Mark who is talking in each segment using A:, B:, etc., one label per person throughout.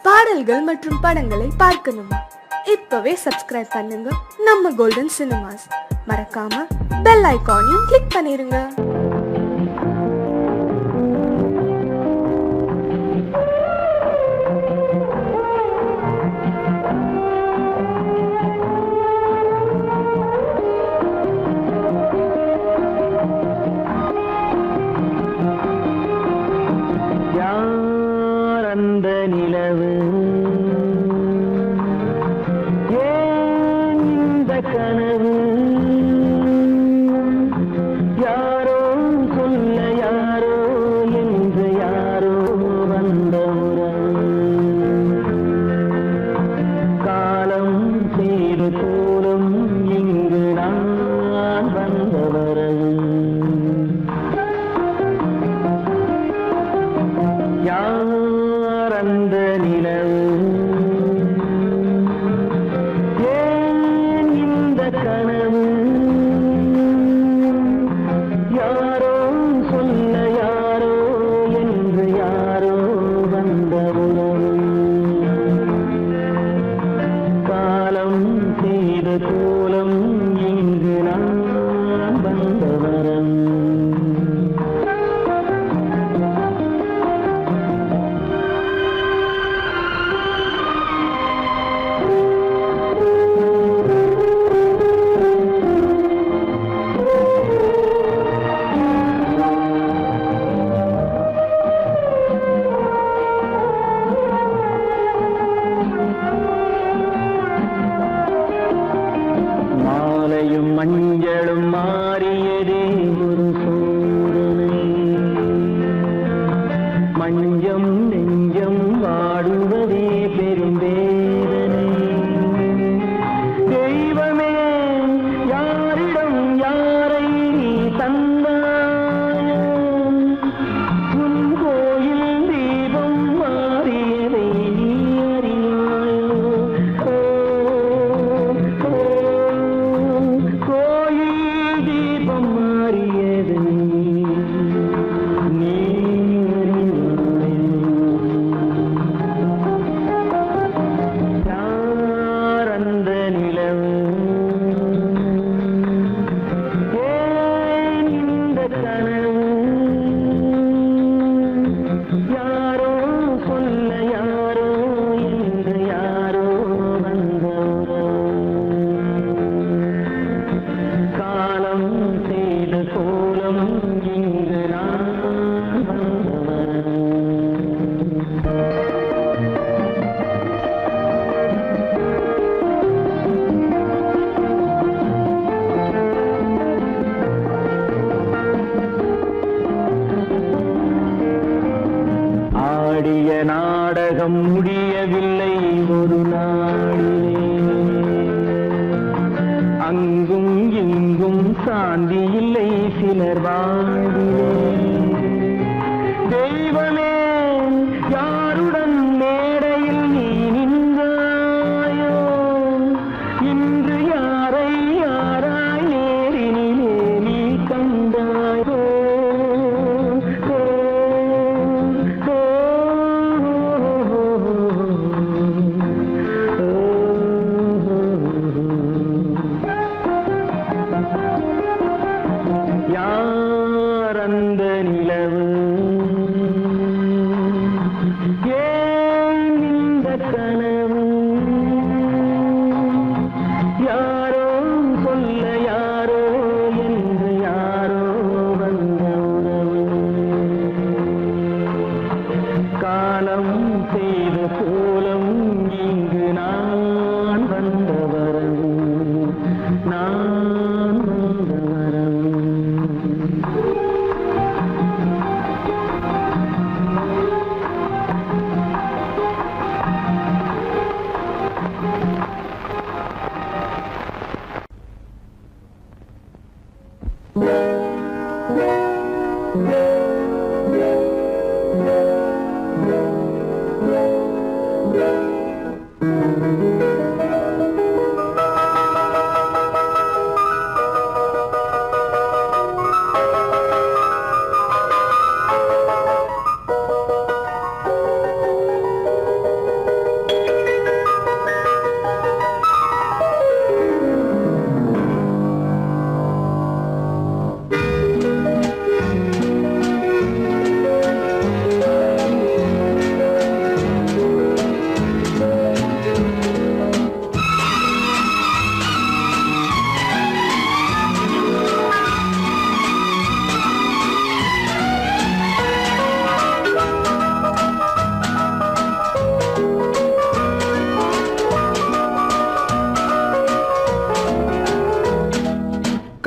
A: பாடல்கள் மற்றும் படங்களை பார்க்கணுமா? இப்பவே சப்ஸ்கிரைப் பண்ணுங்க நம்ம கோல்டன் சினிமாஸ். மறக்காம பெல் ஐகானையும் கிளிக் பண்ணிருங்க.
B: மஞ்சளும் மாறியதே ஒரு சோதனை, மஞ்சம் நெஞ்சம் வாடுவதே பெரும்பேதனை. தெய்வமே யாரிடம் யாரை நீ தந்தாயோ, உன் கோயில் தீபம் மாறியதை நீ அறியாயோ. நாடகம் முடியவில்லை ஒரு நாளிலே, அங்கும் இங்கும் சாந்தி இல்லை சிலர் வாழ்விலே. தெய்வமே யாருடன் மேடையில் நீ நின்றாயோ, இன்று யாரை யாராய் நேரினிலே நீ கண்டாயோ. யாரந்த நிலவு, ஏன் இந்த கனவு, யாரோ சொல்ல யாரோ என்று யாரோ வந்த உறவு. காலம் செய்த கோலம் இங்கு நான் வந்த வரவு, நான் வந்த வரவு.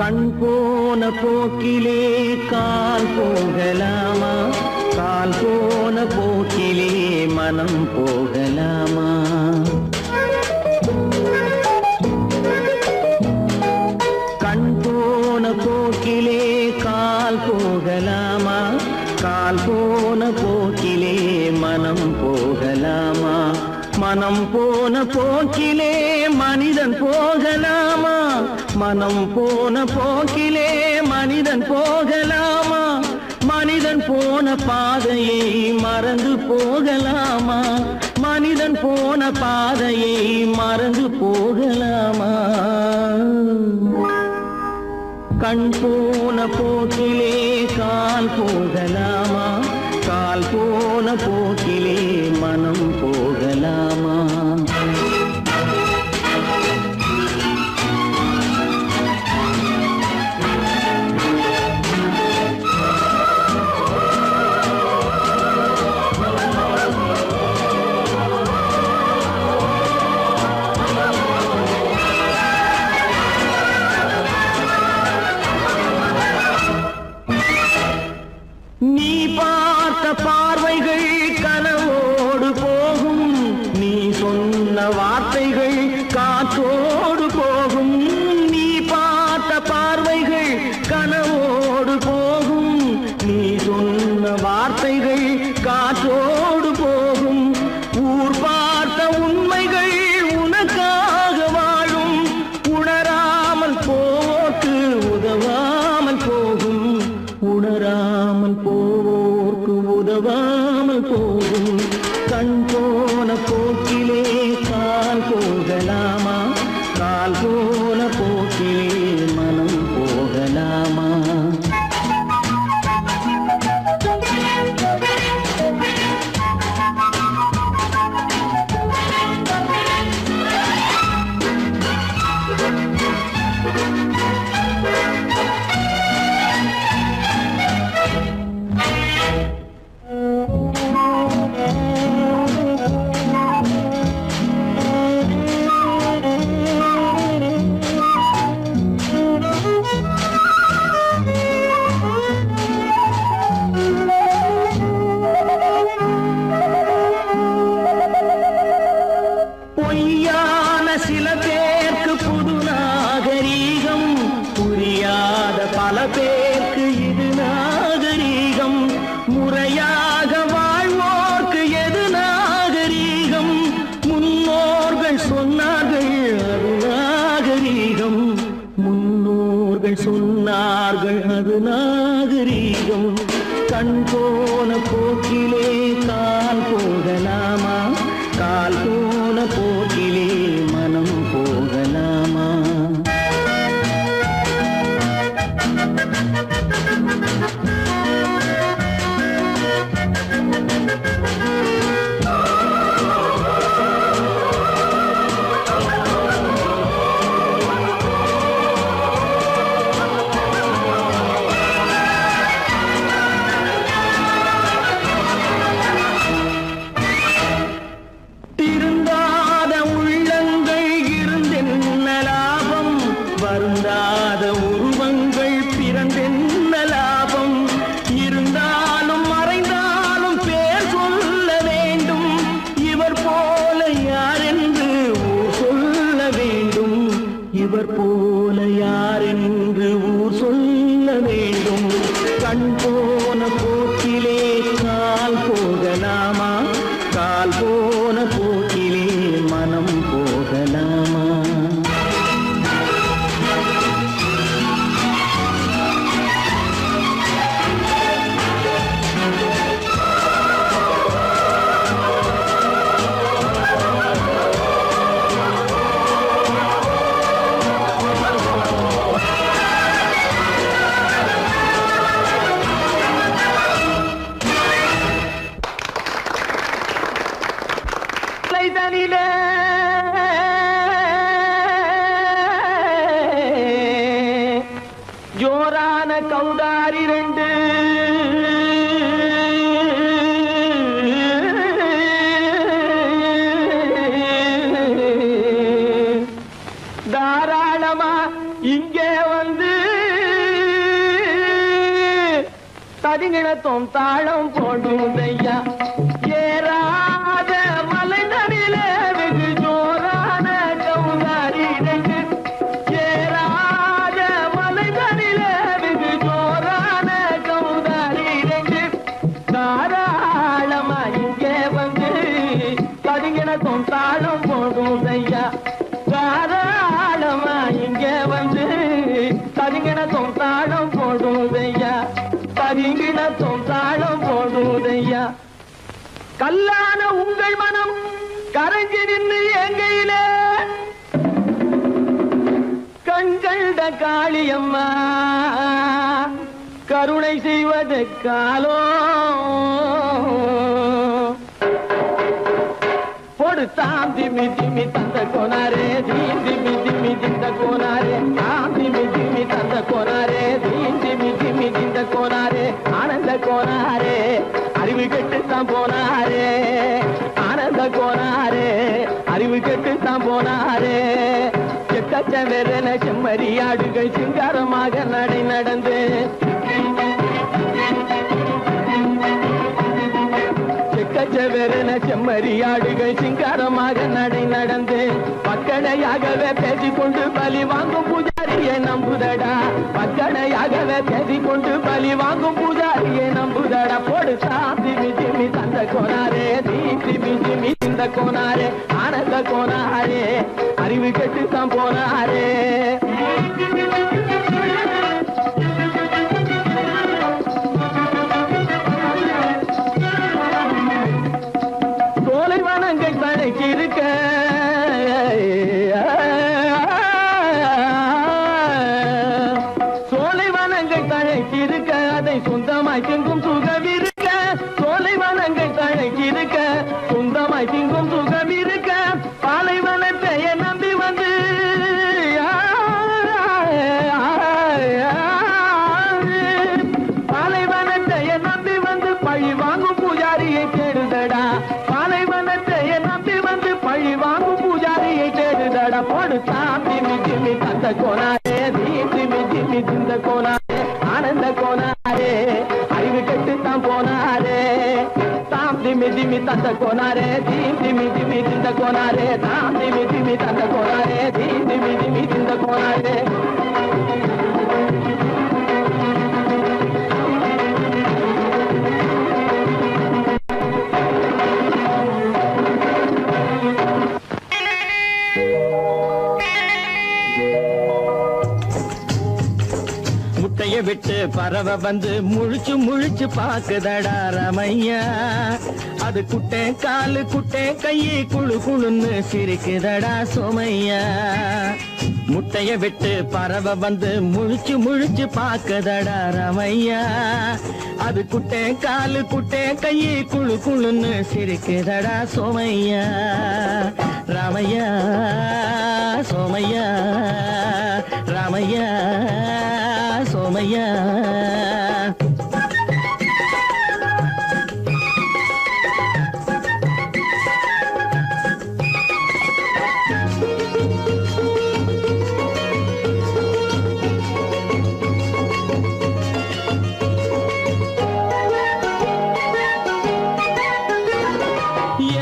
B: கண் போன போக்கிலே கால் போகலாமா, கால் போன போக்கிலே மனம் போகலாமா? கண் போன போக்கிலே கால் போகலாமா, கால் போன போக்கிலே மனம் போகலாமா? மனம் போன போக்கிலே மனிதன் போகலாமா, மனம் போன போக்கிலே மனிதன் போகலாமா? மனிதன் போன பாதையை மறந்து போகலாமா, மனிதன் போன பாதையை மறந்து போகலாமா? கண் போன போக்கிலே கால் போகலாமா, கால் போன போக்கிலே மனம் போகலாமா? நீ பார்த்த பார்வைகள் கனவோடு போகும், நீ சொன்ன வார்த்தைகள் காற்றோடு போகும். நீ பார்த்த பார்வைகள் கனவோடு போகும், நீ சொன்ன வார்த்தைகள் காற்றோடு போகும். ஊர் பார்த்த உண்மைகள் உனக்காக வாழும், உணராமல் போக்கு உதவாமல் போகும், உணராமல் போவோர்க்கு உதவாமல் போகும். கண் போன போக்கிலே கால் போகலாமா, கால் போன போக்கிலே மனம் போகலாமா? பொய்யான சில பேருக்கு புது நாகரீகம், புரியாத பல பேருக்கு இது நாகரீகம். முறையாக வாழ்வோர்க்கு எது நாகரீகம்? முன்னோர்கள் சொன்னார்கள் அது நாகரீகம், முன்னோர்கள் சொன்னார்கள் அது நாகரீகம். கண் போன போக்கிலே கால் போகலாமா, கால் போன போக்கிலே மனம் போகலாமா? திருந்தாத உள்ளங்கள் இருந்தென்ன லாபம், வருந்தாத உருவங்கள் பிறந்தென்ன லாபம்? இருந்தாலும் மறைந்தாலும் பேர் சொல்ல வேண்டும், இவர் போல யார் என்று ஊர் சொல்ல வேண்டும், இவர் போல யார் என்று ஊர் சொல்ல வேண்டும். கண் போன போக்கிலே கால் போகலாமா, கால் போன போக்கிலே மனம் போகலாமா? ஜோரான கௌதாரி ரெண்டு தாராளமா இங்கே வந்து தரிங்கிணத்தும் தாளம் போடுதையா ஏறாத மலைதனிலே வெகு ஜோரான கௌதாரி ரெண்டு ஏறாத மலைதனிலே வெகு ஜோரான கௌதாரி ரெண்டு தாராளமா இங்கே வந்து தரிங்கிணத்தும் தாளம் போடுதையா தாராளமா இங்கே வந்து தரிங்கிணத்தும் தாளம் போடுதையா தரிங்கிணத்தும் தாளம் போடுதையா கல்லான உங்கள் மனம் கரைஞ்சி நின்று எங்கையிலே கண்கண்ட காளியம்மா கருணை செய்வது காலோ பொடுத்தாம் திமி திமி தந்த கோனாரே தீம் திமி திமி திந்த கோனாரே தாம் திமி திமி தந்த கோனாரே தீம் திமி திமி திந்த கோனாரே ஆனந்த கோனாரே அறிவு கெட்டுத்தான் போனாரே ஆனந்த கோனாரே அறிவு கெட்டுத்தான் போனாரே செக்கச்ச வெறன செம்மறியாடுகள் சிங்காரமாக நடை நடந்து செக்கச்சவெறன செம்மறியாடுகள் சிங்காரமாக நடை நடந்து பக்கடையாகவே பேசிக்கொண்டு பலி வாங்கும் பூஜாரியை நம்புதடா பக்கடையாகவே பேசிக்கொண்டு பலி வாங்கும் பூஜாரியை நம்புதடா போடு திமி திமி தந்த கோனாரே திமி திமி இந்த கோனாரே ஆனந்த கோனாரே அறிவு கெட்டுத்தான் போனாரே இருக்க சோலைவனங்கள் தழைக்கிருக்க அதை சொந்தமாய் திங்கும் சுகம் இருக்க சோலைவனங்கள் தழைக்கிருக்க சொந்தமாய் திங்கும் சுகம் இருக்க பாலைவனத்தை நம்பி வந்து பாலைவனத்தை நம்பி வந்து பழி வாங்கும் பூஜாரியை தேடுதடா பழி வாங்கும் பூஜாரியை தேடுதடா போடுத்தான் திமி திமி தந்த கோனாரே திமி திமி திந்த கோனாரே ஆனந்த கோனாரே அறிவு கெட்டுத்தான் போனாரே தாம் திமி திமி தந்த கோனாரே திமி திமி திந்த கோனாரே தாம் திமி திமி தந்த கோனாரே திமி திமி திந்த கோனாரே விட்டு பறவை வந்து முழிச்சு முழிச்சு பாக்குதடா ரமையா அது குட்டே காலு குட்டே கையை குழு குழுன்னு சிரிக்குதடா சோமையா முட்டைய விட்டு பறவை வந்து முழிச்சு முழிச்சு பாக்குதடா ரமையா அது குட்டே காலு குட்டே கையை குழு குழுன்னு சிரிக்குதடா சோமையா ராமையா சோமையா ராமையா சோமையா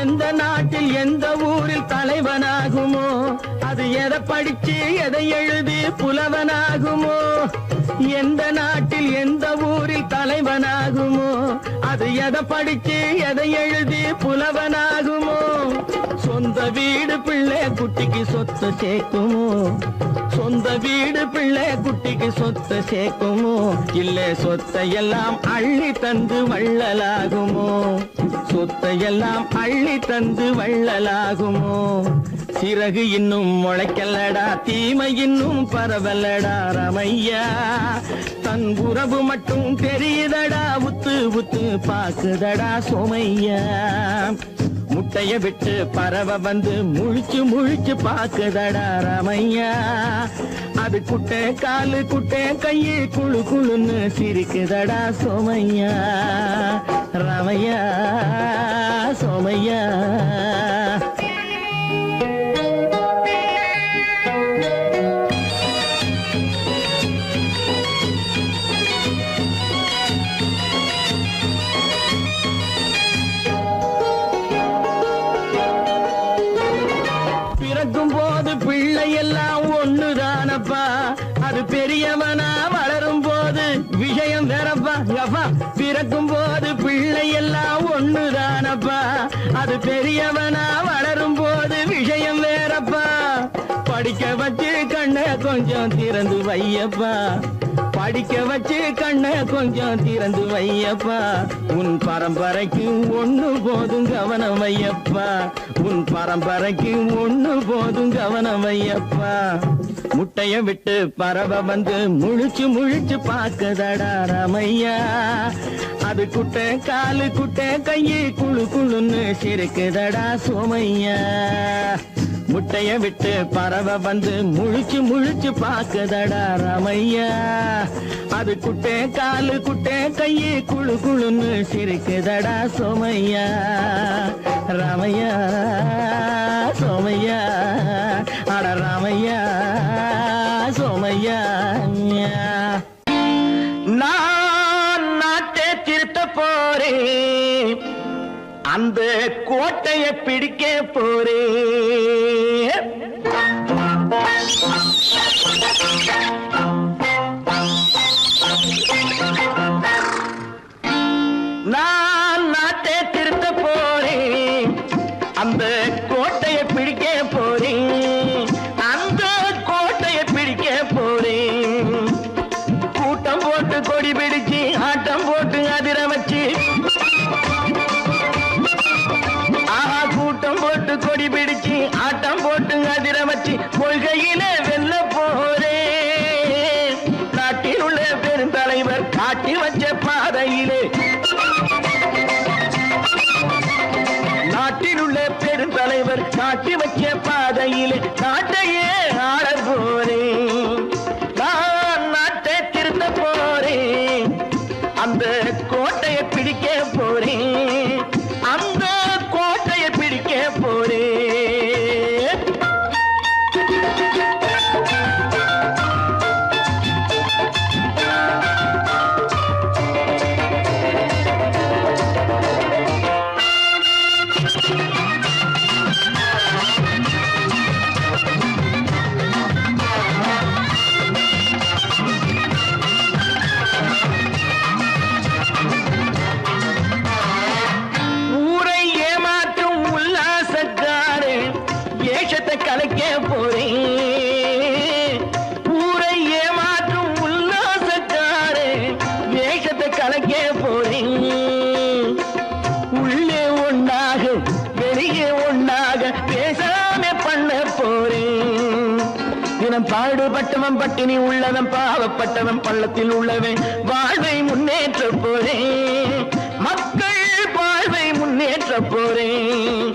B: எந்த நாட்டில் எந்த ஊரில் தலைவனாகுமோ அது எதை படிச்சு எதை எழுதி புலவனாகுமோ எந்த நாட்டில் எந்த ஊரில் தலைவனாகுமோ அது எதை படிச்சு எதை எழுதி புலவனாகுமோ சொந்த வீடு பிள்ளை குட்டிக்கு சொத்து சேர்க்குமோ சொந்த வீடு பிள்ளை குட்டிக்கு சொத்து சேர்க்குமோ இல்ல சொத்தையெல்லாம் அள்ளி தந்து வள்ளலாகுமோ சொத்தையெல்லாம் அள்ளி தந்து வள்ளலாகுமோ சிறகு இன்னும் முளைக்கல்லடா தீமை இன்னும் பரவல்லடா ரமையா தன் உறவு மட்டும் தெரியுதடா உத்து உத்து பாக்குதடா சோமையா முட்டைய விட்டு பறவை வந்து முழிச்சு முழிச்சு பாக்குதடா ரமையா அது குட்டை காலு குட்டை கையை குழு குழுன்னு சிரிக்குதடா சோமையா ரமையா சோமையா நல்லவனா வளரும் போது விஷயம் வேறப்பா. படிக்க வச்சு கண்ண கொஞ்சம் திறந்து வையப்பா. படிக்க வச்சு கண்ண கொஞ்சம் திறந்து வையப்பா. உன் பரம்பரைக்கு ஒண்ணு போதும் கவனம் வையப்பா. உன் பரம்பரைக்கு ஒண்ணு போதும் கவனம் வையப்பா. முட்டைய விட்டு பறவை வந்து முழிச்சு முழிச்சு பாக்குதடா ராமையா. அது குட்டை காலு குட்டை கையை குழு குழுன்னு சிரிக்குதடா சோமையா. முட்டைய விட்டு பறவை வந்து முழிச்சு முழிச்சு பாக்குதடா ராமையா. அது குட்டை காலு குட்டை கையை குழு குழுன்னு சிரிக்குதடா சோமையா. ராமையா சோமையா அட ராமையா சோமையா. நான் நாட்டை திருத்த போறேன், அந்த கோட்டையை பிடிக்க போறேன். நான் நாட்டை திருத்த போறேன், அந்த கோட்டையை பிடிக்க போறேன். அந்த கோட்டையை பிடிக்க போறேன். கூட்டம் போட்டு கொடி பிடிச்சு ஆட்டம் போட்டு அதிர வச்சு, கூட்டம் போட்டு கொடி பிடிச்சு ஆட்டம் போட்டு அதிர வச்சு கொள்கையில வெல்ல போறேன். நாட்டில் உள்ள பெருந்தலைவர் காட்டி வச்ச பாதையிலே, நாட்டில் உள்ள பெருந்தலைவர் காட்டி வச்ச பாதையிலே நாட்டையே ஆள போறேன். நான் நாட்டை திருத்த போறேன், அந்த கோட்டையை பிடிக்க போறேன். அந்த கோட்டையை பிடிக்க போறேன். கலைக்க போறேன். ஊரை ஏமாற்றும் உல்லாசக்காரே வேஷத்தை கலைக்க போறேன். உள்ளே ஒண்ணாக வெளியே ஒண்ணாக பேசாம பண்ண போறேன். தினம் பாடுபட்டவன் பட்டினி உள்ளவன் பாவப்பட்டவன் பள்ளத்தில் உள்ளவன் வாழ்வை முன்னேற்ற போறேன். மக்கள் வாழ்வை முன்னேற்ற போறேன்.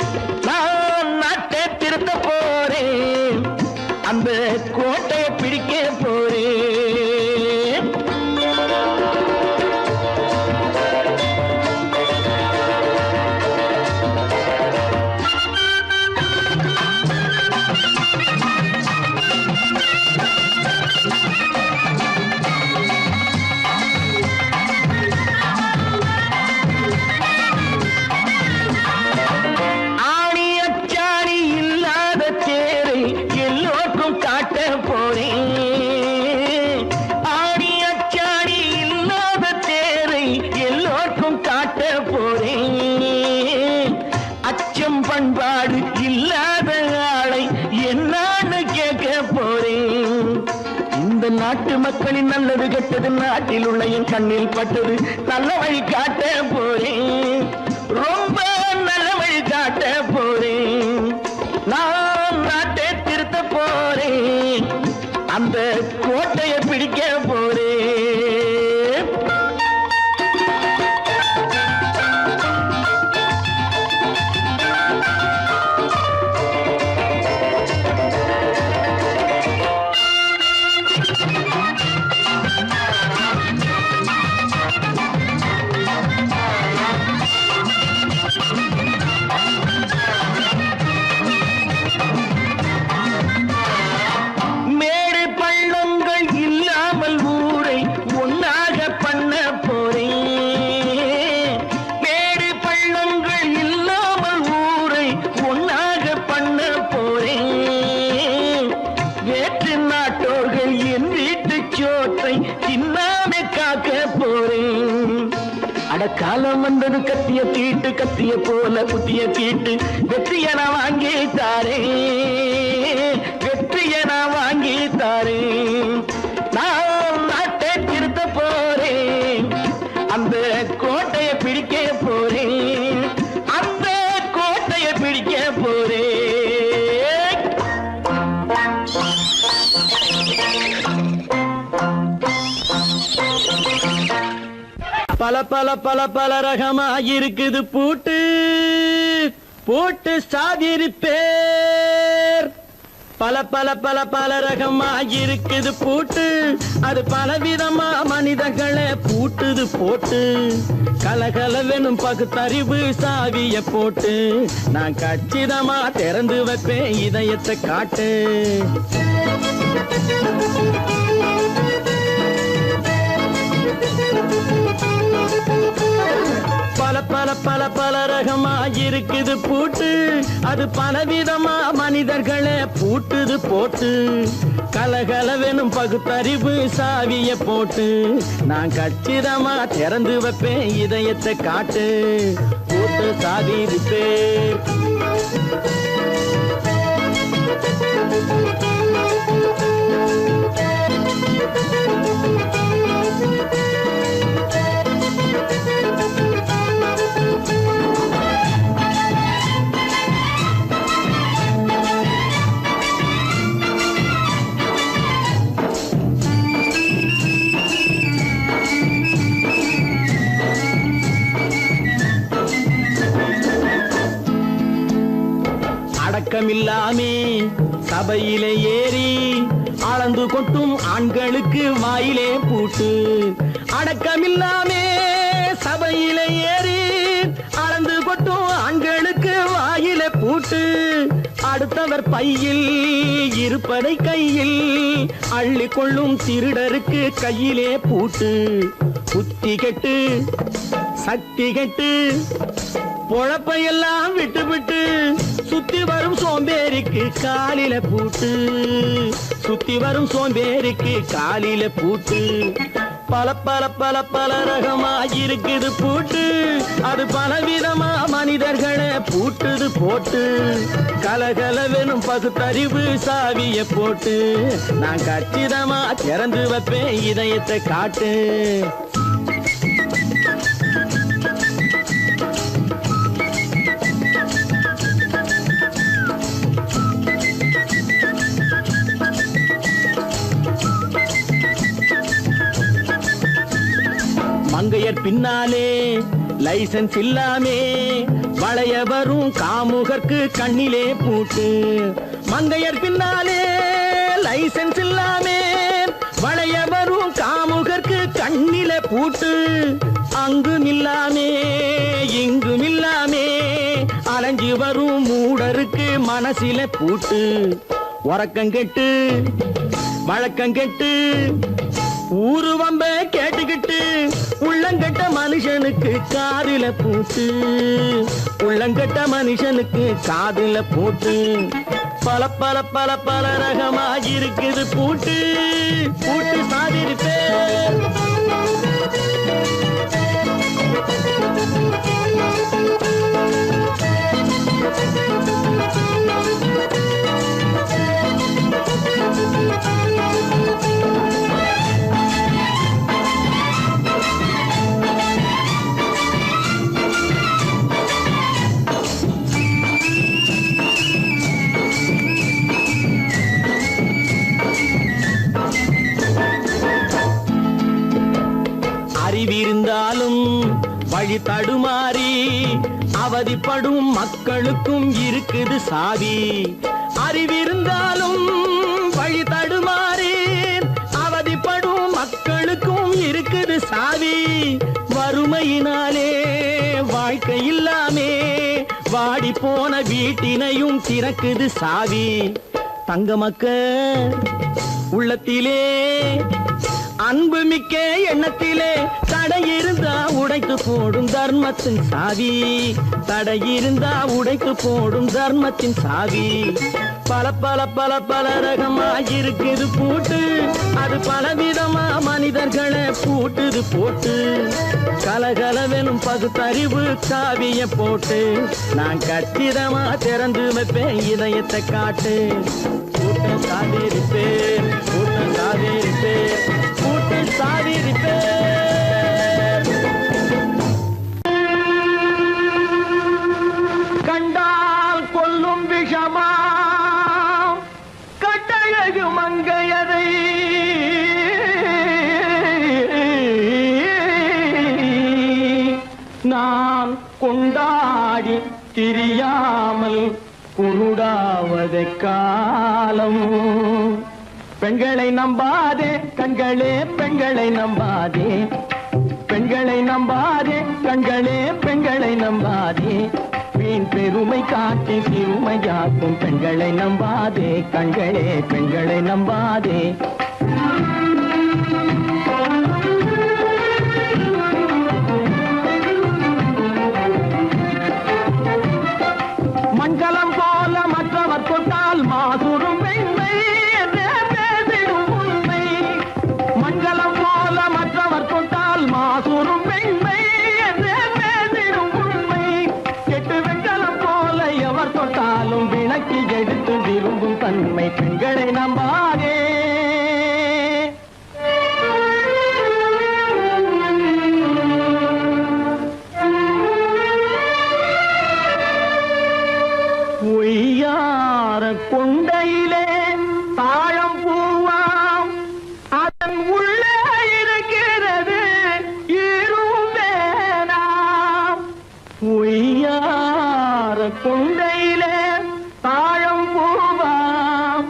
B: நான் நாட்டை திருத்த போறேன், அந்த கோட்டையை பிடிக்க போறேன். பண்பாடு இல்லாத ஆளை என்னான்னு கேட்க போறேன். இந்த நாட்டு மக்களின் நல்லது கெட்டது நாட்டில் உள்ள என் கண்ணில் பட்டது. நல்ல வழி காட்ட போறேன், ரொம்ப நல்ல வழி காட்ட போறேன். நான் நாட்டை திருத்த போறேன், அந்த கோட்டையை பிடிக்க போறேன். தீட்டு கத்திய போல புத்திய தீட்டு வெற்றிய நான் வாங்கி தாரேன், வெற்றிய நான் வாங்கி தாரேன். நான் நாட்டை திருத்த போறேன், அந்த கோட்டையை பிடிக்க போறேன், அந்த கோட்டையை பிடிக்க போறேன். பல பல பல பல ரகமா இருக்குது பூட்டு, பூட்டு சாதிரி பேர். பல பல பல பல ரகமா இருக்குது பூட்டு, அது பலவிதமா மனிதர்களை பூட்டுது போட்டு. கலகலவெனும் பகுத்தறிவு சாவிய போட்டு, நான் கச்சிதமா திறந்து வைப்பேன் இதயத்தை காட்டு. பல பல பல பல ரகமா இருக்குது பூட்டு, அது பலவிதமா மனிதர்களை பூட்டுது போட்டு. கலகலவெனும் பகுத்தறிவு சாவிய போட்டு, நான் கச்சிதமா திறந்து வைப்பேன் இதயத்தை காட்டு. பூட்டு சாதிது பேர். அடக்கமில்லாமே சபையிலே ஏறி அளந்து கொட்டும் ஆண்களுக்கு வாயிலே பூட்டு. அடக்கமில்லாமே சபையிலே ஏறி அளந்து கொட்டும் ஆண்களுக்கு வாயிலே பூட்டு. அடுத்தவர் பையில் இருப்பதை கையில் அள்ளி கொள்ளும் திருடருக்கு கையிலே பூட்டு. புத்தி கெட்டு சக்தி கெட்டு பொழப்பையெல்லாம் விட்டு விட்டு சுத்தி வரும் சோம்பேறிக்கு காலில பூட்டு, சுத்தி வரும் சோம்பேறிக்கு காலில பூட்டு. பல பல பல பல ரகமா இருக்குது பூட்டு, அது பலவிதமா மனிதர்களை பூட்டுது போட்டு. கலகலவெனும் பகுத்தறிவு சாவிய போட்டு, நான் கச்சிதமா திறந்து வைப்பேன் இதயத்தை காட்டு. மங்கையர் பின்னாலே லைசன்ஸ் இல்லாமே வளைய வரும் காமுகர்க்கு கண்ணிலே பூட்டு. மங்கையர் பின்னாலே லைசன்ஸ் இல்லாமே வளைய வரும் காமுகர்க்கு கண்ணிலே பூட்டு. அங்கும் இல்லாமே இங்கும் இல்லாமே அலைஞ்சு வரும் மூடருக்கு மனசில பூட்டு. உறக்கங்கெட்டு வழக்கங்கெட்டு ஊரு வம்ப கேட்டுக்கிட்டு உள்ளங்கட்ட மனுஷனுக்கு காதில பூட்டு, உள்ளங்கட்ட மனுஷனுக்கு காதில பூட்டு. பல பல பல பல ரகமா இருக்குது பூட்டு, பூட்டு சாதிரி பேர். அறிவிருந்தாலும் வழி தடுமாறி அவதிப்படும் மக்களுக்கும் இருக்குது சாவி. அறிவிருந்தாலும் வழி தடுமாறி அவதிப்படும் மக்களுக்கும் இருக்குது சாவி. வறுமையினாலே வாழ்க்கை இல்லாமே வாடி போன வீட்டினையும் திறக்குது சாவி. தங்க மக்க உள்ளத்திலே அன்பு மிக்க எண்ணத்திலே தடை இருந்தா உடைத்து போடும் தர்மத்தின் சாவி, தடை இருந்தா உடைத்து போடும் தர்மத்தின் சாவி. பல பல பல பல ரகமா இருக்குது பூட்டு, அது பலவிதமா மனிதர்களை பூட்டுது போட்டு. கலகலவெனும் பகுத்தறிவு சாவிய போட்டு நான் கச்சிதமா திறந்து வைப்பேன் இதயத்தை காட்டு. கூட்டம் சாதிருப்பேன், கூட்டம் சாதிருப்பேன், கூட்டம் சாதிருப்பேன். கண்டால் கொல்லும் விஷமா கட்டழகு மங்கையதை நான் கொண்டாடி திரியாமல் குருடாவதை காலம். பெண்களை நம்பாதே கண்களே, பெண்களை நம்பாதே, பெண்களை நம்பாதே கண்களே, பெண்களை நம்பாதே. வீண் பெருமை காட்டி சிறுமையாக்கும் பெண்களை நம்பாதே கண்களே, பெண்களை நம்பாதே. மண்கலம் போல மற்றவர் தொட்டால் மாசுரும் பெண்மை என்றே பேசிடும் உண்மை. மண்கலம் போல மற்றவர் தொட்டால் மாசுரும் பெண்மை என்றே பேசிடும் உண்மை. கெட்டு வெண்கலம் போல எவர் தொட்டாலும் விளக்கி எடுத்து விரும்பும் தன்மை பெண்களை நம்பாதே. பொய்யார கொண்டையிலே தாழம் பூவாம் அதன் உள்ளே இருக்கிறது ஈரும் வேணாம். பொய்யார கொண்டையிலே தாழம் பூவாம்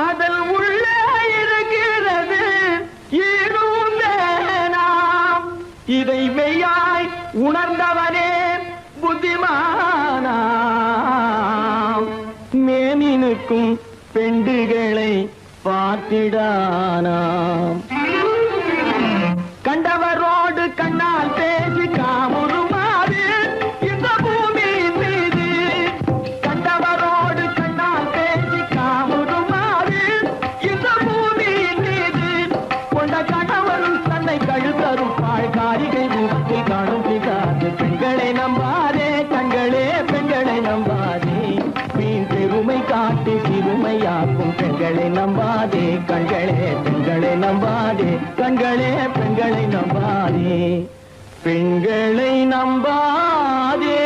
B: அதன் உள்ளே இருக்கிறது ஈரும் வேணாம். இதை மெய்யாய் உணர்ந்தவனே புத்திமானா. மேனினுக்கும் பெண்டுகளை பார்த்திடானாம். கண்டவரோடு கண்ணால் பேசி காமுறுமாறு இந்த பூமியின் மீது. கண்டவரோடு கண்ணால் பேசி காமுறுமாறு இந்த பூமியின் மீது. கொண்ட கணவரும் தன்னை கழுத்தரும் பாழ்காரிகை ரூபத்தில் காணும் பிதாது. பெண்களை நம்பாதே கண்களே, பெண்களை நம்பாதே. வீண் பெருமை காட்டி சிறுமையாக்கும் பெண்களை நம்பாதே கண்களே, பெண்களை நம்பாதே கண்களே, பெண்களை நம்பாதே, பெண்களை நம்பாதே.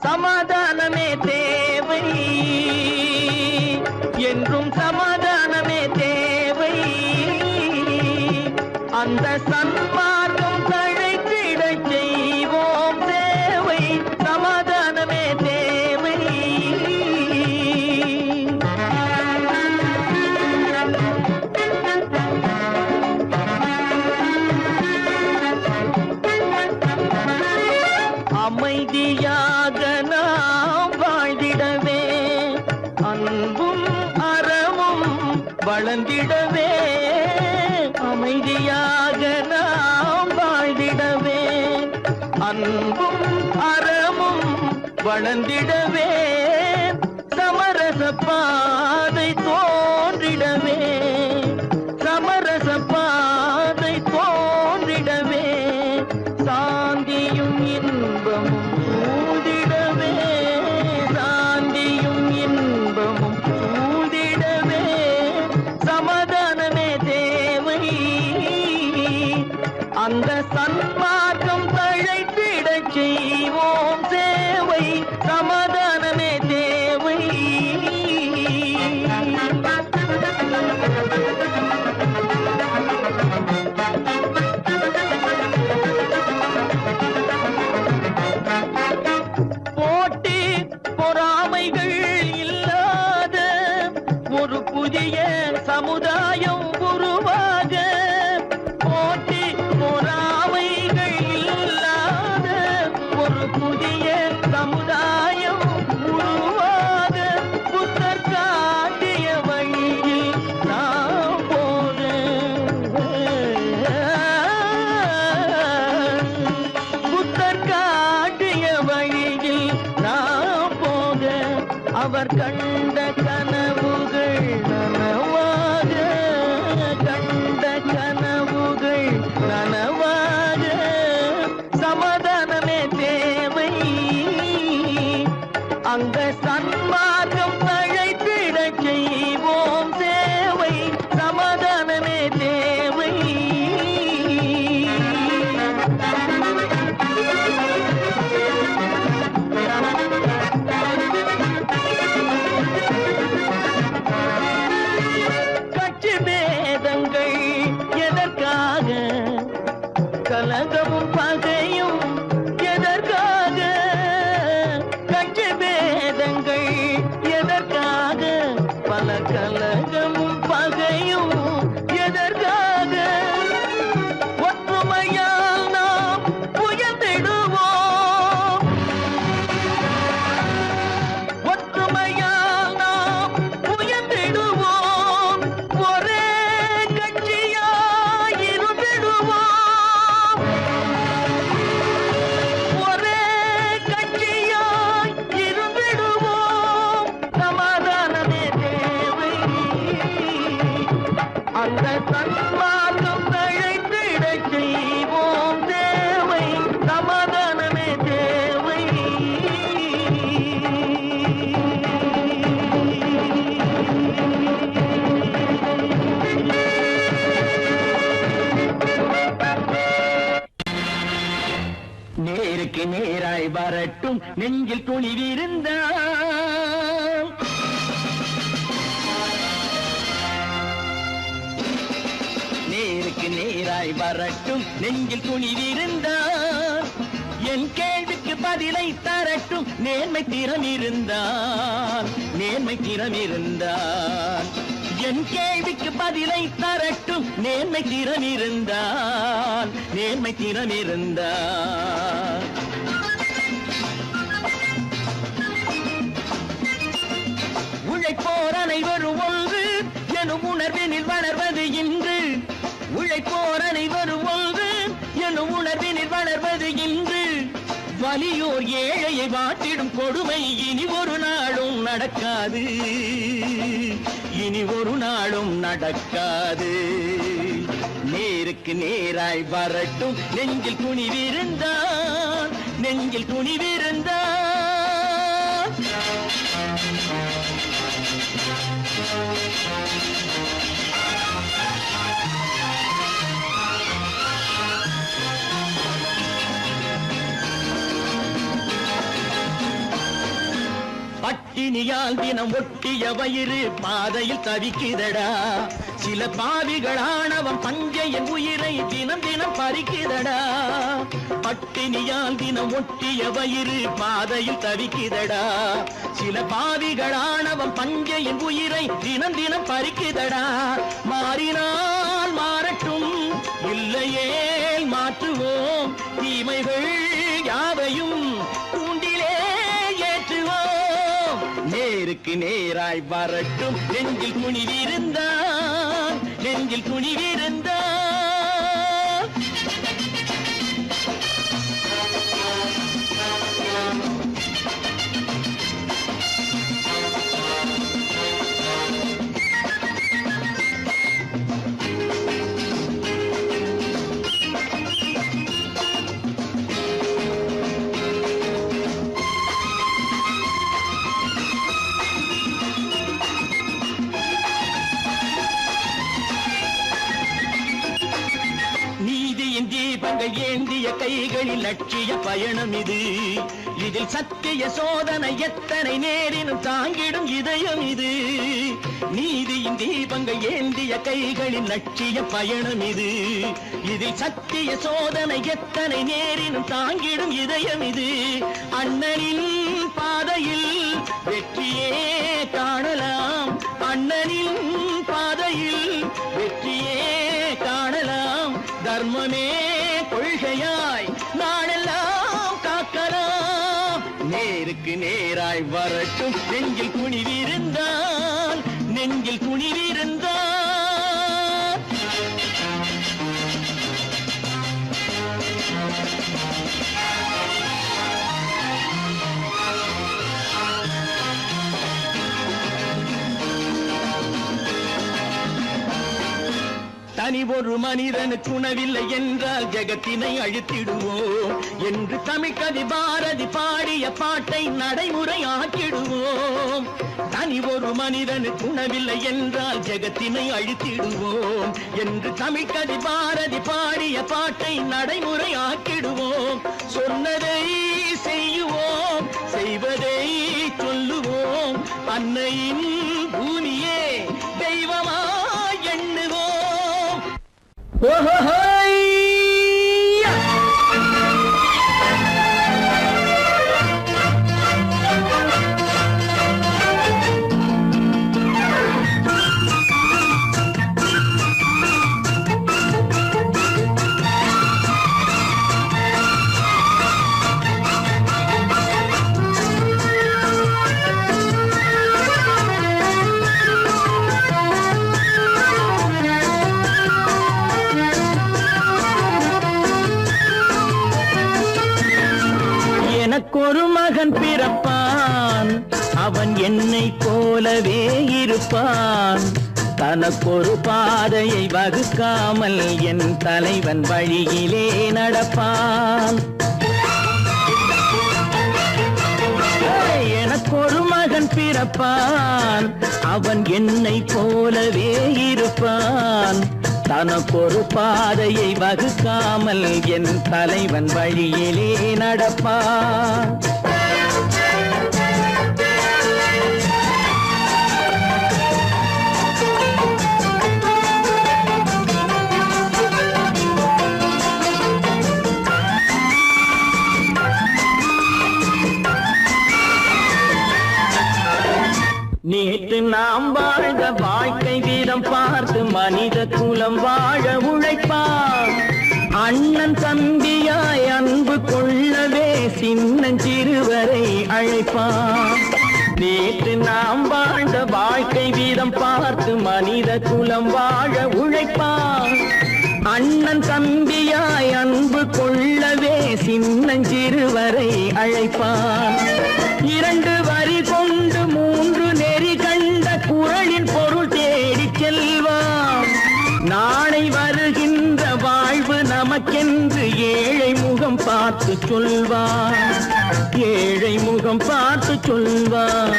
B: சமாதானமே தேவை என்றும் சமாதானமே தேவை. அந்த சன்மார்க்கம் தழைத்திடச் செய்வோம் தேவை. சமாதானமே தேவை. அமைதியாக நாம் வாழ்ந்திடவே, அன்பும் அறமும் வளர்ந்திடவே. அமைதியாக நாம் வாழ்ந்திடவே, அன்பும் அறமும் வளர்ந்திடவே. சமரச பாதை தோன்றிடவே, சமரச பாதை தோன்றிடவே. சாந்தியும் இன்பமும் சூழ்ந்திடவே, சாந்தியும் இன்பமும் சூழ்ந்திடவே. சமாதானமே தேவை. அந்த சன்மார்க்கம் தழைத்திடச் செய்வோம் சேவை. சமாதானமே தேவை. பொறாமைகள் இல்லாத ஒரு புதிய சமுதாயம் உருவாக, போட்டி பொறாமைகள் இல்லாத ஒரு புதிய சமுதாயம் உருவாக, புத்தர் காட்டிய வழியில் நாம் போக, புத்தர் காட்டிய வழியில் நாம் போக, அவர் கண்ட கனவுகள் நனவாக, கண்ட கனவுகள் நனவாக, சமாதானமே தேவை, அங்க சன்மார்க்கம் தழைத்திட செய்வோம் சேவை, சமாதானமே தேவை. கட்சி பேதங்கள் எதற்காக, கலகமும் பகையும் எதற்காக, கட்சி பேதங்கள் எதற்காக, பல கலகமும் பகையும் எதற்காக, ஒற்றுமையால் நாம் உயர்ந்திடுவோம், ஒற்றுமையால் நாம் உயர்ந்திடுவோம், ஒரே கட்சியாய் இருந்திடுவோம், ஒரே கட்சியாய் இருந்திடுவோம், சமாதானமே தேவை, அந்த சன்மார்க்கம் தழைத்திட செய்வோம் தேவை, சமாதானமே தேவை. நேருக்கு நேராய் வரட்டும் நெஞ்சில் துணிவிருந்தால், நேருக்கு நேராய் வரட்டும் நெஞ்சில் துணிவிருந்தால், என் கேள்விக்கு பதிலை தரட்டும் நேர்மை திறம் இருந்தால், நேர்மை திறம் இருந்தால், என் கேள்விக்கு பதிலை தரட்டும் நேர்மை திறம் இருந்தால், நேர்மை திறம் இருந்தால். உழைப்போர் அனைவரும் ஒன்று எனும் உணர்வினில் வளர்வது இன்று, உழைப்போர் அனைவரும் ஒன்று எனும் உணர்வினில் வளர்வது இன்று, வலியோர் ஏழையை வாட்டிடும் கொடுமை இனி ஒரு நாளும் நடக்காது, இனி ஒரு நாளும் நடக்காது. நேருக்கு நேராய் வரட்டும் நெஞ்சில் துணிவிருந்தால், நெஞ்சில் துணிவிருந்தால். பட்டினியால் தினம் ஒட்டிய வயிறு பாதையில் தவிக்குதடா, சில பாவிகளானவன் பஞ்சையின் உயிரை தினம் தினம் பறிக்குதடா, பட்டினியால் தினம் ஒட்டிய வயிறு பாதையில் தவிக்குதடா, சில பாவிகளானவன் பஞ்சையின் உயிரை தினம் தினம் பறிக்குதடா. மாறினால் மாறட்டும் இல்லையே மாற்றுவோம், தீமைகள் யாவையும் கூண்டிலே ஏற்றுவோம், நேருக்கு நேராய் வரட்டும் நெஞ்சில் துணிவிருந்தால், நெஞ்சில் துணிவிருந்தால். தீபங்கள் ஏந்திய கைகளில் லட்சிய பயணம் இது, இதில் சத்திய சோதனை எத்தனை நேரினும் தாங்கிடும் இதயம் இது, நீதியின் தீபங்கள் ஏந்திய கைகளில் லட்சிய பயணம் இது, இதில் சத்திய சோதனை எத்தனை நேரினும் தாங்கிடும் இதயம் இது, அண்ணனின் பாதையில் வெற்றியே காணலாம் அண்ணனின் பாதையில் வெற்றியே காணலாம் தர்மமே கொள்கையாய் நாடெல்லாம் காக்கலாம் நேருக்கு நேராய் வரட்டும் நெஞ்சில் துணிவிருந்தால் நெஞ்சில் துணிவிருந்தால் தனி ஒரு மனிதனுக்கு உணவில்லை என்றால் ஜெகத்தினை அழித்திடுவோம் என்று தமிழ்கவி பாரதி பாடிய பாட்டை நடைமுறையாக்கிடுவோம் தனி ஒரு மனிதனுக்கு உணவில்லை என்றால் ஜெகத்தினை அழித்திடுவோம் என்று தமிழ்கவி பாரதி பாடிய பாட்டை நடைமுறையாக்கிடுவோம் சொன்னதை செய்யுவோம் செய்வதை சொல்லுவோம் அன்னையின் பூமியே தெய்வமா எண்ணுவோம் எனக்கொரு மகன் பிறப்பான் அவன் என்னை போலவே இருப்பான் தனக்கொரு பாதையை வகுக்காமல் என் தலைவன் வழியிலே நடப்பான் எனக்கொரு மகன் பிறப்பான் அவன் என்னை போலவே இருப்பான் தனக்கொரு பாதையை வகுக்காமல் என் தலைவன் வழியிலே நடப்பான் நேற்று நாம் வாழ்ந்த வாழ்க்கை வீதம் பார்த்து மனித குலம் வாழ உழைப்பான் அண்ணன் தம்பியாய் அன்பு கொள்ளவே சின்னஞ்சிறுவரை அழைப்பான் நேற்று நாம் வாழ்ந்த வாழ்க்கை வீதம் பார்த்து மனித குலம் வாழ உழைப்பான் அண்ணன் தம்பியாய் அன்பு கொள்ளவே சின்னஞ்சிறுவரை அழைப்பான் இரண்டு வரி கொண்டு மூன்று நெறி கண்ட குறளின் பொருள் தேடி செல்வான் நாளை வருகின்ற வாழ்வு நமக்கென்று ஏழை முகம் பார்த்து சொல்வான் ஏழை முகம் பார்த்து சொல்வான்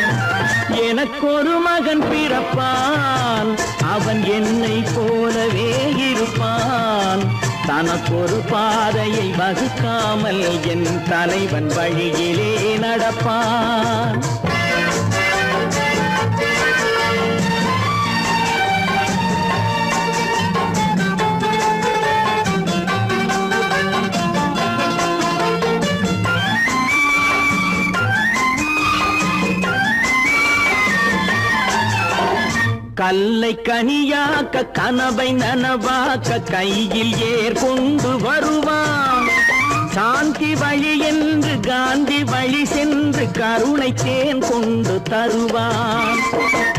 B: எனக்கொரு மகன் பிறப்பான் அவன் என்னை போலவே இருப்பான் தனக்கொரு பாதையை வகுக்காமல் என் தலைவன் வழியிலே நடப்பான் கல்லை கனியாக்க கனவை நனவாக்க கையில் ஏர் கொண்டு வருவான் சாந்தி வழி என்று காந்தி வழி சென்று கருணை தேன் கொண்டு தருவான்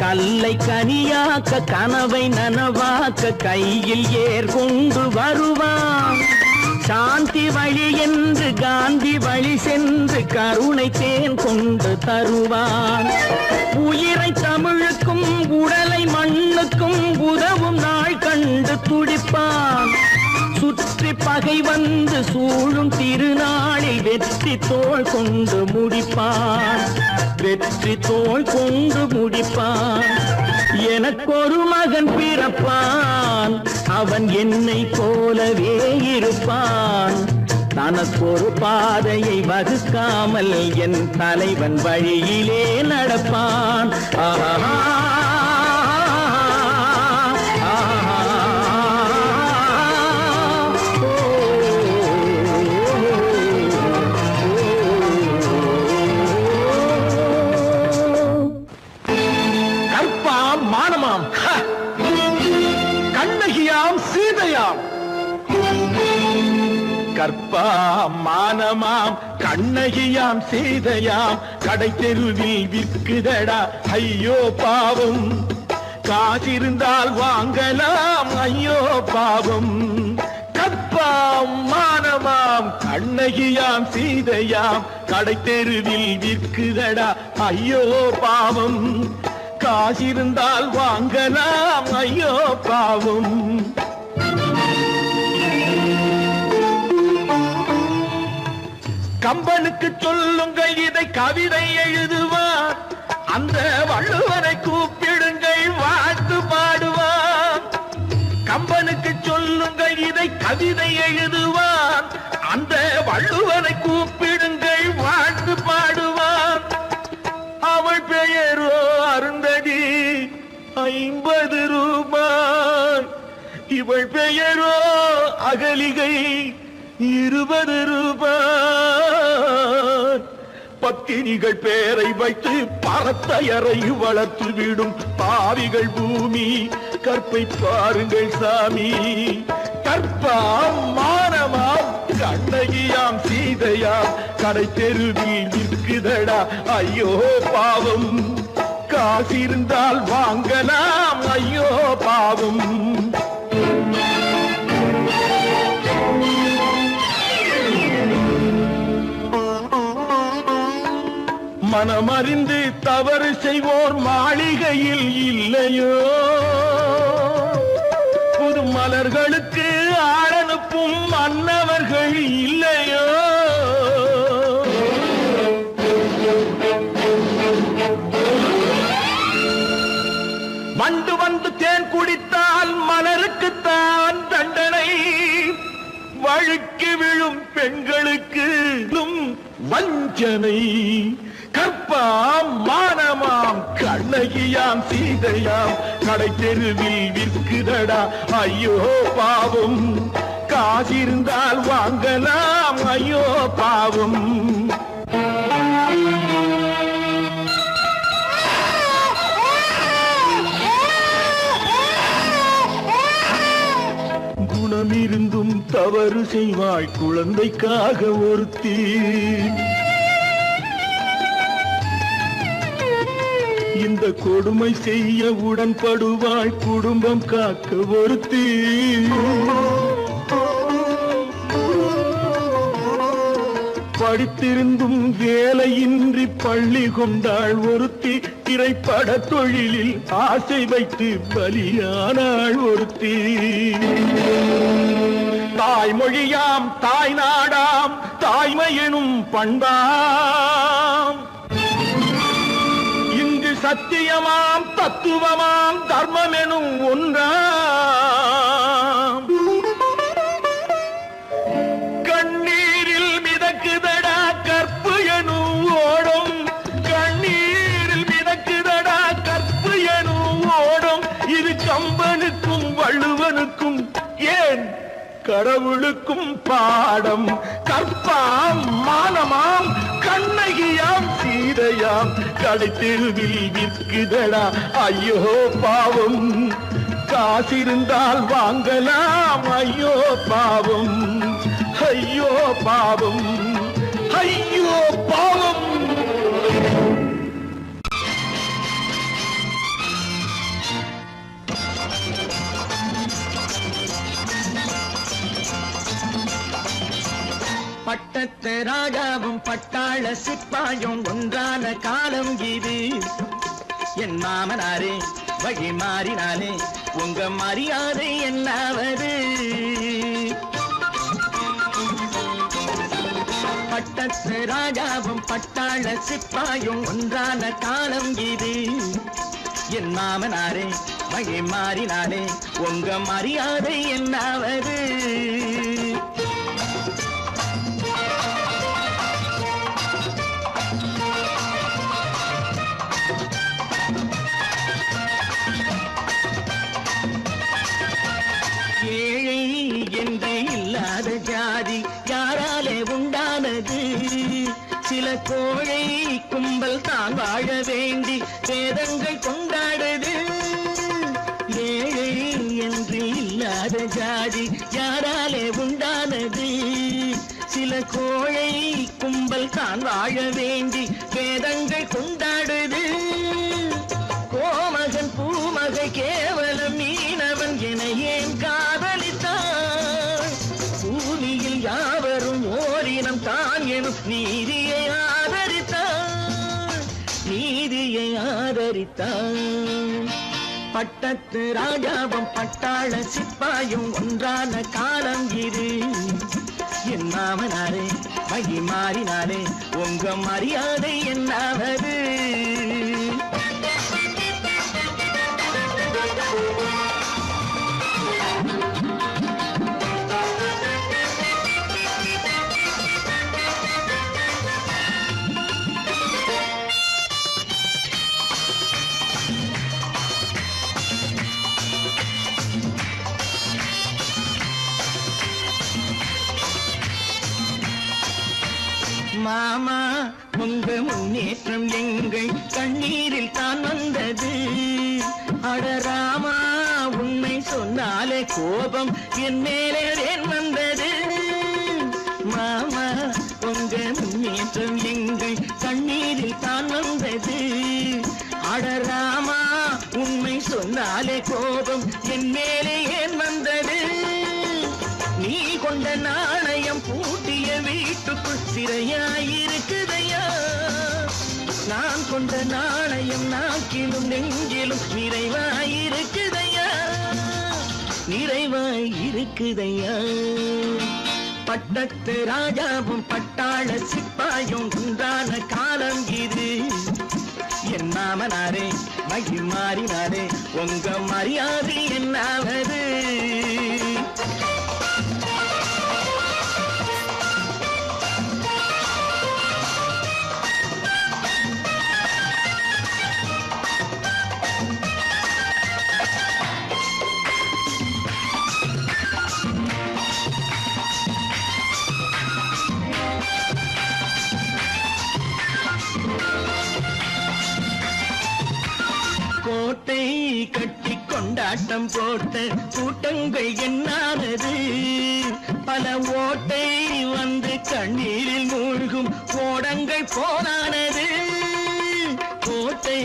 B: கல்லை கனியாக்க கனவை நனவாக்க கையில் ஏர் கொண்டு வருவான் சாந்தி வழி என்று காந்தி வழி சென்று கருணை தேன் கொண்டு தருவான் உயிரை தமிழுக்கும் உடலை மண்ணுக்கும் உதவும் நாள் கண்டு துடிப்பான் சுற்றி பகை வந்து சூழும் திருநாளில் வெற்றி தோள் கொண்டு முடிப்பான் வெற்றி தோள் கொண்டு முடிப்பான் எனக்கொரு மகன் பிறப்பான் அவன் என்னை போலவே இருப்பான் தனக்கொரு பாதையை வகுக்காமல் என் தலைவன் வழியிலே நடப்பான்
C: கற்பாம் மானமாம் கண்ணகியாம் சீதையாம் கடை தெருவில் விற்குதடா ஐயோ பாவம் காசிருந்தால் வாங்கலாம் ஐயோ பாவம் கற்பாம் மானமாம் கண்ணகியாம் சீதையாம் கடை தெருவில் விற்குதடா ஐயோ பாவம் காசிருந்தால் வாங்கலாம் ஐயோ பாவம் கம்பனுக்கு சொல்லுங்கள் இதை கவிதை எழுதுவார் அந்த வள்ளுவரை கூப்பிடுங்கள் வாழ்த்து பாடுவார் கம்பனுக்கு சொல்லுங்கள் இதை கவிதை எழுதுவார் அந்த வள்ளுவரை கூப்பிடுங்கள் வாழ்த்து பாடுவார் அவள் பெயரோ அருந்ததி 50 ரூபாய் இவள் பெயரோ அகலிகை 20 ரூபாய் பத்தினிகள் பேரை வைத்து பரத்தையரை வளர்த்து விடும் பாவிகள் பூமி கற்பை பாருங்கள் சாமி கற்பாம் மானமாம் கண்ணகியாம் சீதையாம் கடை தெருவில் விற்குதடா ஐயோ பாவம் காசிருந்தால் வாங்கலாம் ஐயோ பாவம் மனமறிந்து தவறு செய்வோர் மாளிகையில் இல்லையோ புது மலர்களுக்கு ஆளனுப்பும் மன்னவர்கள் இல்லையோ வண்டு வந்து தேன் குடித்தால் மலருக்குத்தான் தண்டனை வழுக்கி விழும் பெண்களுக்கு வஞ்சனை கற்பாம் மானமாம் கண்ணகியாம் சீதையாம் கடை தெருவில் விற்குதடா ஐயோ பாவம் காசிருந்தால் வாங்கலாம் ஐயோ பாவம் குணமிருந்தும் தவறு செய்வாய் குழந்தைக்காக ஒருத்தி இந்த கொடுமை செய்ய உடன்படுவாய் குடும்பம் காக்க ஒருத்தி படித்திருந்தும் வேலையின்றி பள்ளி கொண்டாள் ஒருத்தி திரைப்பட தொழிலில் ஆசை வைத்து பலியானாள் ஒருத்தி தாய்மொழியாம் தாய் நாடாம் தாய்மையெனும் பண்பாம் இங்கு சத்தியமாம் தத்துவமாம் தர்மமெனும் ஒன்றாம் கண்ணீரில் மிதக்குதடா கற்பு எனும் ஓடும் கண்ணீரில் மிதக்குதடா கற்பு எனும் ஓடும் இது கம்பனுக்கும் வள்ளுவனுக்கும் ஏன் கடவுளுக்கும் பாடம் கற்பாம் மானமாம் கண்ணகியாம் சீதையாம் கடை தெருவில் விற்குதடா ஐயோ பாவம் காசிருந்தால் வாங்கலாம் ஐயோ பாவம் ஐயோ பாவம் ஐயோ பாவம்
B: பட்டத்து ராஜாவும் பட்டாள சிப்பாயும் ஒன்றான காலம் இது என் மாமனாரே வழி மாறினாலே உங்க மரியாதை என்னாவது பட்டத்து ராஜாவும் பட்டாள சிப்பாயும் ஒன்றான காலம் இது என் மாமனாரே வழி மாறினாலே உங்க மரியாதை என்னாவது ஏழை என்று இல்லாத ஜாதி யாராலே உண்டானது சில கோழை கும்பல் தான் வாழ வேண்டி வேதங்கள் கொண்டாடுது ஏழை என்று இல்லாத ஜாதி யாராலே உண்டானது வாழ வேண்டி வேதங்கள் கொண்டாடுது. கோமகன் பூமகை கேவலம் மீனவன் என ஏன் காதலித்தான்? பூமியில் யாவரும் ஓரினம் தான் எனும் நீதியை ஆதரித்தான், நீதியை ஆதரித்தான். பட்டத்து ராஜாவும் பட்டாள சிப்பாயும் ஒன்றான காலம் இது. என் மாமனாரே வகி மாறினாரே உங்க மரியாதை என்னாவது? மாமா உங்க முன்னேற்றம் எங்கள் கண்ணீரில் தான் வந்தது. அடராமா உண்மை சொன்னாலே கோபம் என் மேலே வந்தது. மாமா உங்க முன்னேற்றம் எங்கள் கண்ணீரில் தான் வந்தது. அடராமா உண்மை சொன்னாலே கோபம் என் மேலே ஏன் வந்தது? நீ கொண்ட நாணயம் பூட்டிய வீட்டுக்குள் சிறையாயிருக்குதையா? நான் கொண்ட நாணயம் நாக்கிலும் நெஞ்சிலும் நிறைவாயிருக்குதையா, நிறைவாயிருக்குதையா. பட்டத்து ராஜாவும் பட்டாள சிப்பாயும் ஒன்றான காலம் இது. என் மாமனாரே மகி மாறினாரே உங்க மரியாதை என்னாவது? கோட்டை கட்டி கொண்டாட்டம் போட்ட கூட்டங்கள் என்னானது? பல ஓட்டை வந்து கண்ணீரில் மூழ்கும் ஓடங்கள் போனானது. கோட்டை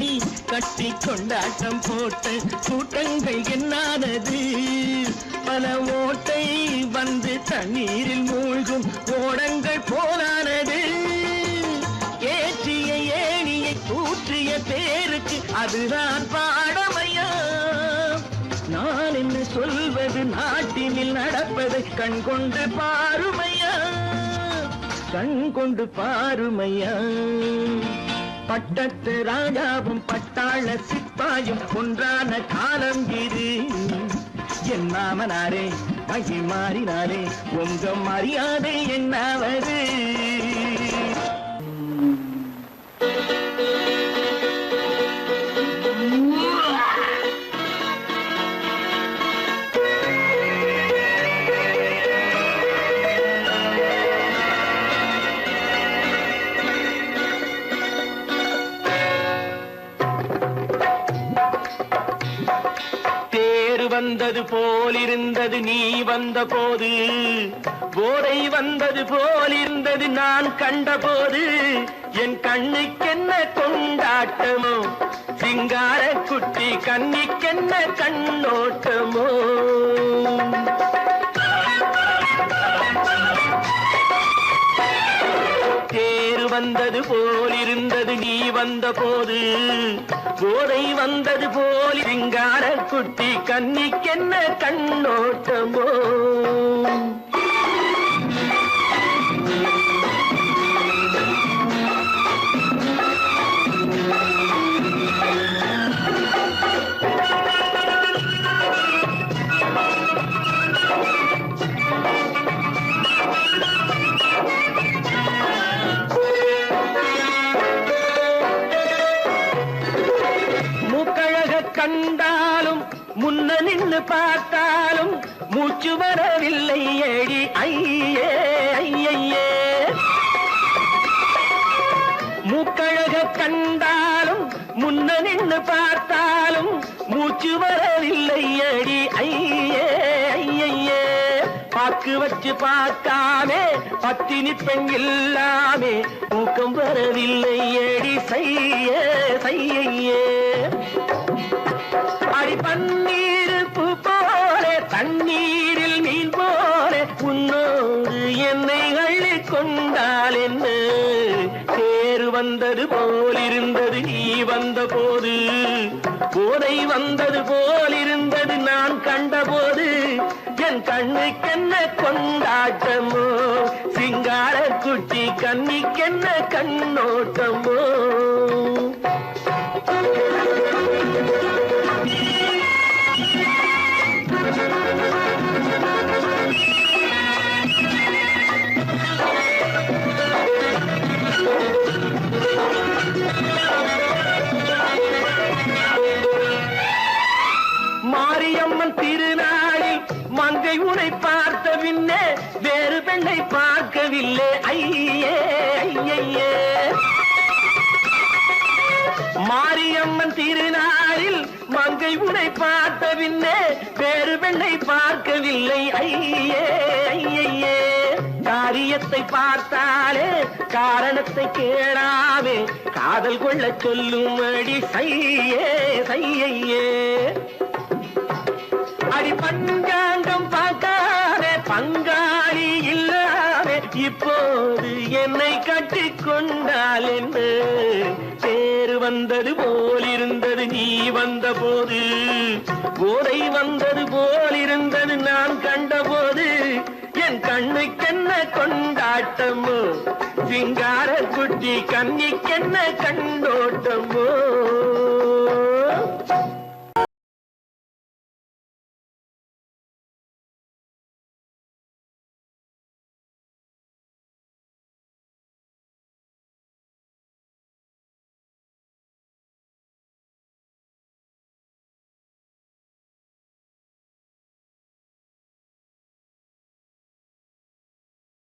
B: கட்டி கொண்டாட்டம் போட்ட கூட்டங்கள் என்னானது? பல ஓட்டை வந்து தண்ணீரில் மூழ்கும் ஓடங்கள் போனானது. ஏற்றிய ஏணியை தூற்றிய பேருக்கு அதுதான் பாடமையா? நான் என்ன சொல்வது? நாட்டினில் நடப்பதை கண் கொண்டு பாருமையா, கண் கொண்டு பாருமையா. பட்டத்து ராஜாவும் பட்டாள சிப்பாயும் ஒன்றான காலம் இது. என் மாமனாரே மகி மாறினாரே உங்க மரியாதை என்னாவது? வந்தது போலிருந்தது நீ வந்த போது, போதை வந்தது போலிருந்தது நான் கண்டபோது. என் கண்ணுக்கென்ன கொண்டாட்டமோ, சிங்கார குட்டி கண்ணிக்கென்ன கண்ணோட்டமோ. தேர் வந்தது போலிருந்தது நீ வந்த போது, போதை வந்தது போல் சிங்கார குட்டி கண்ணிக்கென்ன கண்ணோட்டமோ. கண்டாலும் முன்ன நின்று பார்த்தாலும் மூச்சு வரவில்லை ஏடி ஐயே ஐயே. மூக்கழக கண்டாலும் முன்ன நின்று பார்த்தாலும் மூச்சு வரவில்லை ஏடி ஐயே ஐயே. பாக்கு வச்சு பார்க்காமே பத்தினி பெண் இல்லாமே தூக்கம் வரவில்லை ஏடி செய்ய செய்யே அடி பன்னீர் பூ போல தண்ணீரில் மீன் போல உன்னோடு என்னை அள்ளி கொண்டால் என்ன தேர் வந்தது போலிருந்தது நீ வந்த போது போதை வந்தது போலிருந்தது நான் கண்டபோது என் கண்ணுக்கென்ன கொண்டாட்டமோ சிங்கார குட்டி கண்ணிக்கென்ன கண்ணோட்டமோ மாரியம்மன் திருநாளில் மங்கை உனை பார்த்த பின்னே வேறு பெண்ணை பார்க்கவில்லை ஐயே ஐயே மாரியம்மன் திருநாளில் மங்கை உனை பார்த்த பின்னே வேறு பெண்ணை பார்க்கவில்லை ஐயே ஐயே காரியத்தை பார்த்தாலே காரணத்தை கேளாமே காதல் கொள்ள சொல்லும் அடி செய்யே செய்யே அடி பஞ்சாங்கம் பார்க்காதே பங்காளி இல்லாமே இப்போது என்னை கட்டி கொண்டால் என்று தேர் வந்தது போலிருந்தது நீ வந்த போது போதை வந்தது போலிருந்தது நான் கண்டபோது என் கண்ணுக்கென்ன கொண்டாட்டமோ சிங்கார குட்டி கண்ணிக்கென்ன கண்ணோட்டமோ